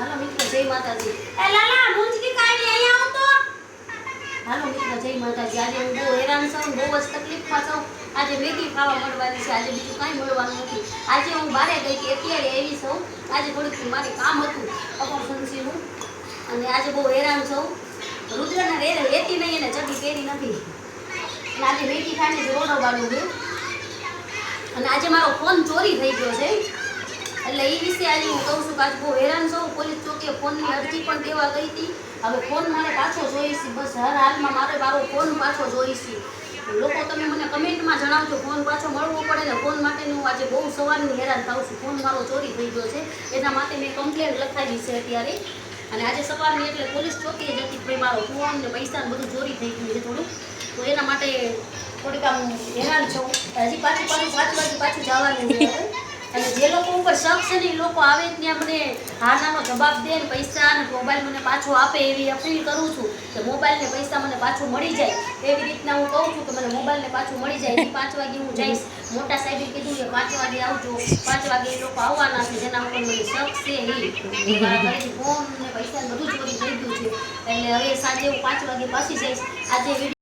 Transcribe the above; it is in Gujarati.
હાલો મિત્રો જય માતાજી. એ લાલા મુંજકી કાઢી અહીંયા આવ તો. હાલો મિત્રો જય માતાજી. આજે હું બહુ હેરાન છું, બહુ જ તકલીફમાં છું. આજે મેગી ખાવા મળવાની છે, આજે બીજું કાંઈ મળવાનું નથી. આજે હું બહાર ગઈ હતી, અત્યારે આવી છું. આજે થોડીક મારે કામ હતું અપરસન્સીનું, અને આજે બહુ હેરાન છું. રુદ્રના રેરે રહેતી નહીં અને ચડી પહેરી નથી, અને આજે મેગી ખાઈને જ રોડવાનું છે. અને આજે મારો ફોન ચોરી થઈ ગયો છે, એટલે એ વિશે આજે હું કહું છું કે આજે બહુ હેરાન છું. પોલીસ ચોકીએ ફોનની અરજી પણ દેવા ગઈ હતી. હવે ફોન મારે પાછો જોઈશે, બસ હર હાલમાં મારો ફોન પાછો જોઈશે. લોકો તમે મને કમેન્ટમાં જણાવજો, ફોન પાછો મળવો પડે ને. ફોન માટે હું આજે બહુ સવારની હેરાન થાઉં છું. ફોન મારો ચોરી થઈ ગયો છે, એના માટે મેં કમ્પ્લેન લખાવી છે અત્યારે. અને આજે સવારની એટલે પોલીસ ચોકીએ જતી ભાઈ મારો ફોન ને પૈસા બધું ચોરી થઈ ગયું છે થોડું, તો એના માટે થોડીક આમ હેરાન છું. હજી પાછું 5 વાગે પાછું જવાનું છે. અને જે લોકો ઉપર શક છે ને એ લોકો આવે ત્યાં મને હાનાનો જવાબ દે ને પૈસા અને મોબાઈલ મને પાછો આપે એવી અપીલ કરું છું કે મોબાઈલ ને પૈસા મને પાછું મળી જાય. એવી રીતના હું કહું છું કે મને મોબાઈલ ને પાછું મળી જાય. 5 વાગે હું જઈશ. મોટા સાહેબે કીધું કે 5 વાગે આવજો. 5 વાગે એ લોકો આવવાના છે, જેના ઉપર મને શક છે એ મારા ઘરેથી ફોન ને પૈસા બધું ચોરી થઈ ગયું છે. એટલે હવે સાંજે હું 5 વાગે પાછી જઈશ. આજે